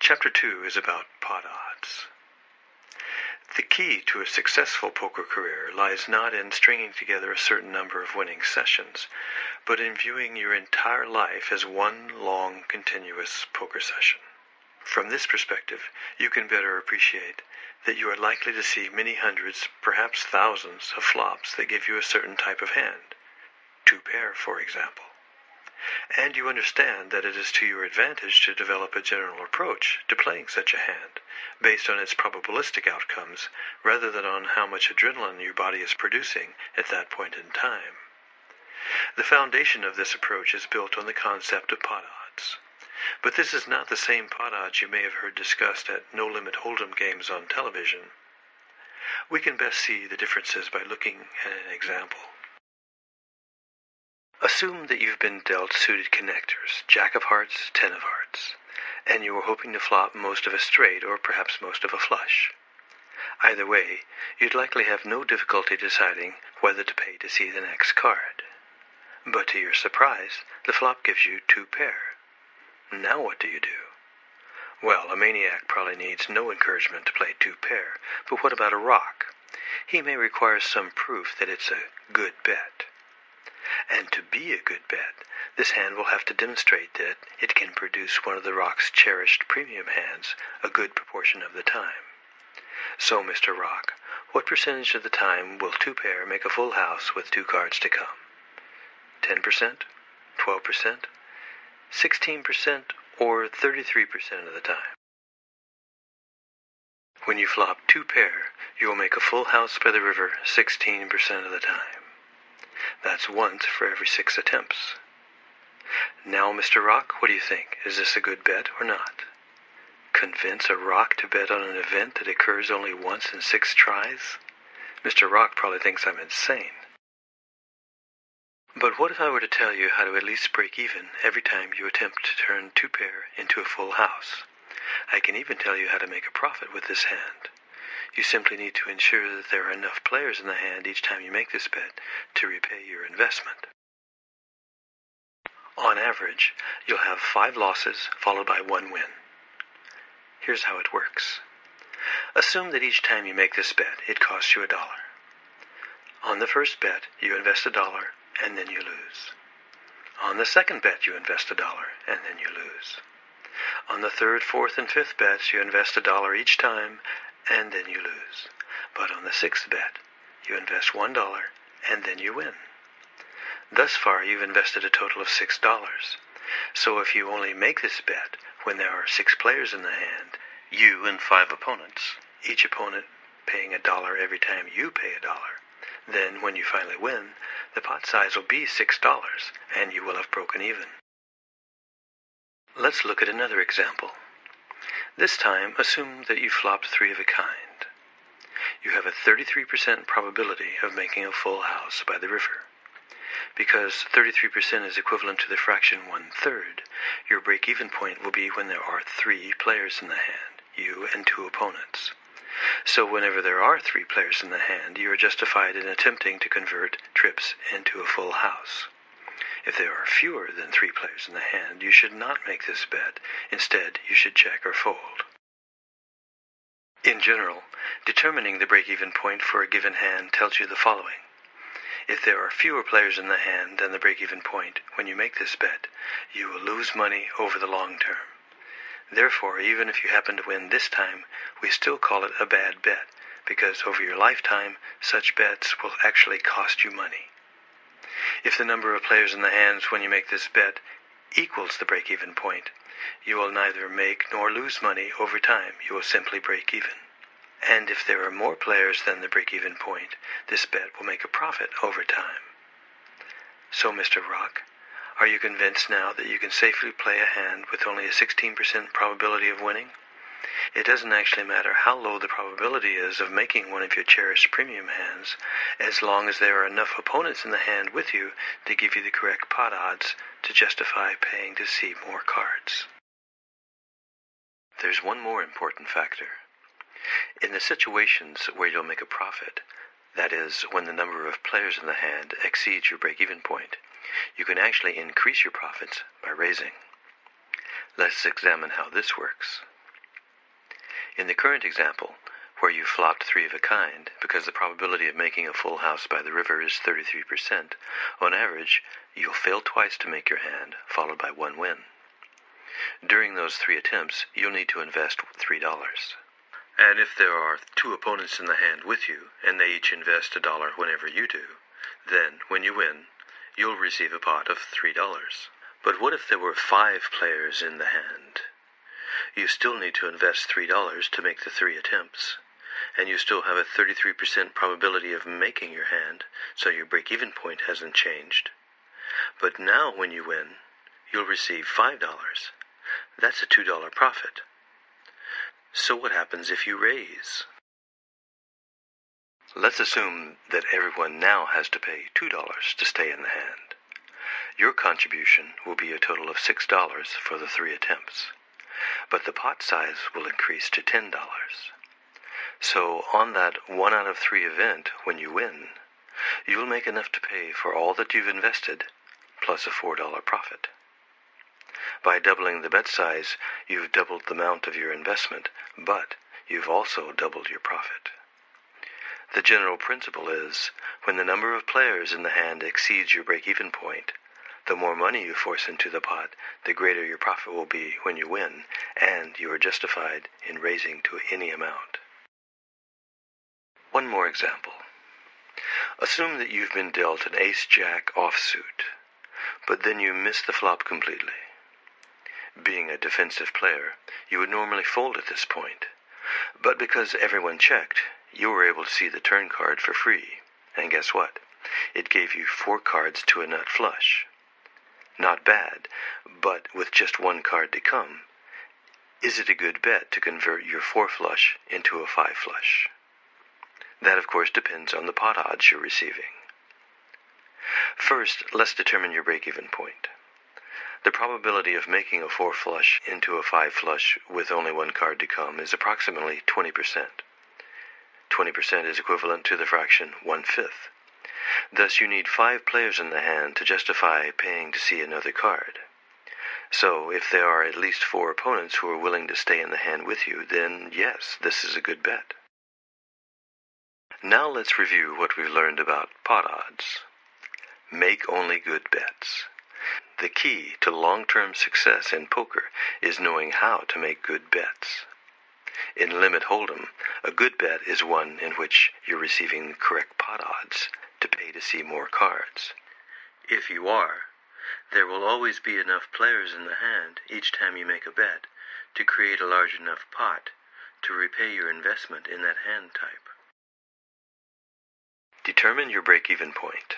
Chapter 2 is about pot odds. The key to a successful poker career lies not in stringing together a certain number of winning sessions, but in viewing your entire life as one long, continuous poker session. From this perspective, you can better appreciate that you are likely to see many hundreds, perhaps thousands, of flops that give you a certain type of hand. 2-pair, for example. And you understand that it is to your advantage to develop a general approach to playing such a hand, based on its probabilistic outcomes, rather than on how much adrenaline your body is producing at that point in time. The foundation of this approach is built on the concept of pot odds. But this is not the same pot odds you may have heard discussed at no-limit hold'em games on television. We can best see the differences by looking at an example. Assume that you've been dealt suited connectors, jack of hearts, 10 of hearts, and you were hoping to flop most of a straight or perhaps most of a flush. Either way, you'd likely have no difficulty deciding whether to pay to see the next card. But to your surprise, the flop gives you 2-pair. Now what do you do? Well, a maniac probably needs no encouragement to play 2-pair, but what about a rock? He may require some proof that it's a good bet. And to be a good bet, this hand will have to demonstrate that it can produce one of the rock's cherished premium hands a good proportion of the time. So, Mr. Rock, what percentage of the time will 2-pair make a full house with 2 cards to come? 10%? 12%? 16%? Or 33% of the time? When you flop 2-pair, you will make a full house by the river 16% of the time. That's once for every 6 attempts. Now, Mr. Rock, what do you think? Is this a good bet or not? Convince a rock to bet on an event that occurs only once in 6 tries? Mr. Rock probably thinks I'm insane. But what if I were to tell you how to at least break even every time you attempt to turn 2-pair into a full house? I can even tell you how to make a profit with this hand. You simply need to ensure that there are enough players in the hand each time you make this bet to repay your investment. On average, you'll have 5 losses followed by 1 win. Here's how it works. Assume that each time you make this bet, it costs you $1. On the first bet, you invest $1 and then you lose. On the second bet, you invest $1 and then you lose. On the third, fourth, and fifth bets, you invest $1 each time and then you lose. But on the 6th bet, you invest $1 and then you win. Thus far, you've invested a total of $6. So if you only make this bet when there are 6 players in the hand, you and 5 opponents, each opponent paying $1 every time you pay $1, then when you finally win, the pot size will be $6 and you will have broken even. Let's look at another example. This time, assume that you flopped 3 of a kind. You have a 33% probability of making a full house by the river. Because 33% is equivalent to the fraction 1/3, your break-even point will be when there are 3 players in the hand, you and 2 opponents. So whenever there are 3 players in the hand, you are justified in attempting to convert trips into a full house. If there are fewer than 3 players in the hand, you should not make this bet. Instead, you should check or fold. In general, determining the break-even point for a given hand tells you the following. If there are fewer players in the hand than the break-even point when you make this bet, you will lose money over the long term. Therefore, even if you happen to win this time, we still call it a bad bet, because over your lifetime, such bets will actually cost you money. If the number of players in the hands when you make this bet equals the break-even point, you will neither make nor lose money over time. You will simply break even. And if there are more players than the break-even point, this bet will make a profit over time. So, Mr. Rock, are you convinced now that you can safely play a hand with only a 16% probability of winning? It doesn't actually matter how low the probability is of making one of your cherished premium hands, as long as there are enough opponents in the hand with you to give you the correct pot odds to justify paying to see more cards. There's one more important factor. In the situations where you'll make a profit, that is, when the number of players in the hand exceeds your break-even point, you can actually increase your profits by raising. Let's examine how this works. In the current example, where you flopped 3 of a kind, because the probability of making a full house by the river is 33%, on average, you'll fail twice to make your hand, followed by 1 win. During those 3 attempts, you'll need to invest $3. And if there are 2 opponents in the hand with you, and they each invest $1 whenever you do, then, when you win, you'll receive a pot of $3. But what if there were 5 players in the hand? You still need to invest $3 to make the 3 attempts, and you still have a 33% probability of making your hand, so your break-even point hasn't changed. But now when you win, you'll receive $5. That's a $2 profit. So what happens if you raise? Let's assume that everyone now has to pay $2 to stay in the hand. Your contribution will be a total of $6 for the 3 attempts, but the pot size will increase to $10. So on that 1 out of 3 event, when you win, you'll make enough to pay for all that you've invested, plus a $4 profit. By doubling the bet size, you've doubled the amount of your investment, but you've also doubled your profit. The general principle is, when the number of players in the hand exceeds your break-even point, the more money you force into the pot, the greater your profit will be when you win, and you are justified in raising to any amount. One more example. Assume that you've been dealt an ace-jack offsuit, but then you miss the flop completely. Being a defensive player, you would normally fold at this point, but because everyone checked, you were able to see the turn card for free, and guess what? It gave you 4 cards to a nut flush. Not bad, but with just 1 card to come, is it a good bet to convert your 4 flush into a 5 flush? That, of course, depends on the pot odds you're receiving. First, let's determine your break-even point. The probability of making a 4 flush into a 5 flush with only 1 card to come is approximately 20%. 20% is equivalent to the fraction 1/5. Thus, you need 5 players in the hand to justify paying to see another card. So, if there are at least 4 opponents who are willing to stay in the hand with you, then yes, this is a good bet. Now let's review what we've learned about pot odds. Make only good bets. The key to long-term success in poker is knowing how to make good bets. In Limit Hold'em, a good bet is one in which you're receiving the correct pot odds to pay to see more cards. If you are, there will always be enough players in the hand each time you make a bet to create a large enough pot to repay your investment in that hand type. Determine your break-even point.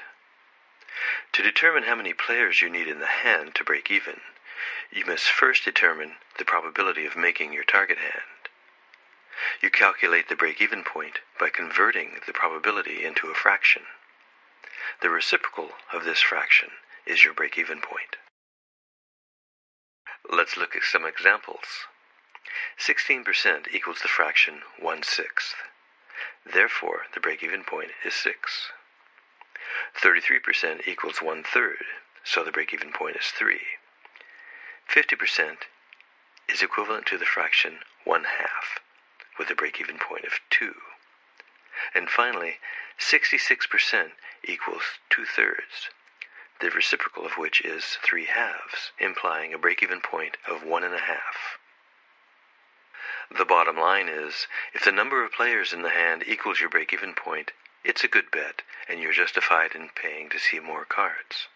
To determine how many players you need in the hand to break even, you must first determine the probability of making your target hand. You calculate the break-even point by converting the probability into a fraction. The reciprocal of this fraction is your break-even point. Let's look at some examples. 16% equals the fraction 1/6. Therefore, the break-even point is 6. 33% equals 1/3, so the break-even point is 3. 50% is equivalent to the fraction 1/2, with a break-even point of 2. And finally, 66% equals 2/3, the reciprocal of which is 3/2, implying a break-even point of 1.5. The bottom line is, if the number of players in the hand equals your break-even point, it's a good bet, and you're justified in paying to see more cards.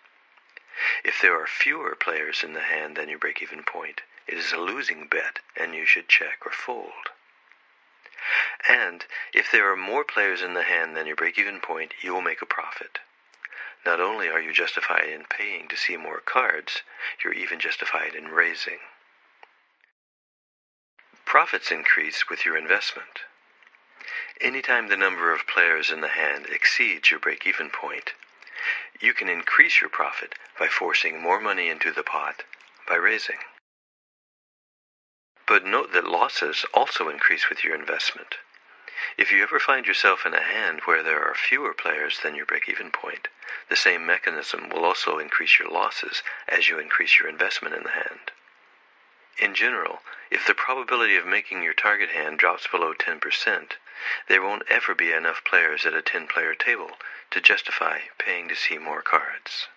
If there are fewer players in the hand than your break-even point, it is a losing bet, and you should check or fold. And if there are more players in the hand than your break-even point, you will make a profit. Not only are you justified in paying to see more cards, you're even justified in raising. Profits increase with your investment. Anytime the number of players in the hand exceeds your break-even point, you can increase your profit by forcing more money into the pot by raising. But note that losses also increase with your investment. If you ever find yourself in a hand where there are fewer players than your break-even point, the same mechanism will also increase your losses as you increase your investment in the hand. In general, if the probability of making your target hand drops below 10%, there won't ever be enough players at a 10-player table to justify paying to see more cards.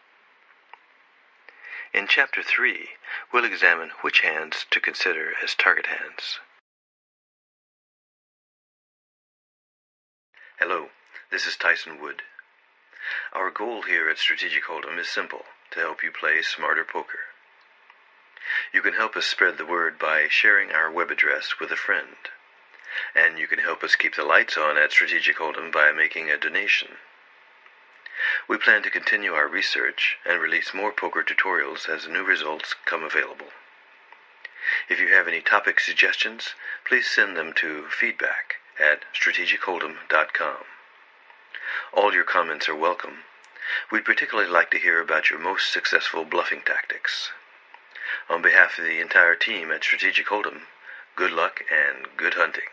In Chapter 3, we'll examine which hands to consider as target hands. Hello, this is Tyson Wood. Our goal here at Strategic Hold'em is simple, to help you play smarter poker. You can help us spread the word by sharing our web address with a friend. And you can help us keep the lights on at Strategic Hold'em by making a donation. We plan to continue our research and release more poker tutorials as new results come available. If you have any topic suggestions, please send them to feedback@strategicholdem.com. All your comments are welcome. We'd particularly like to hear about your most successful bluffing tactics. On behalf of the entire team at Strategic Hold'em, good luck and good hunting.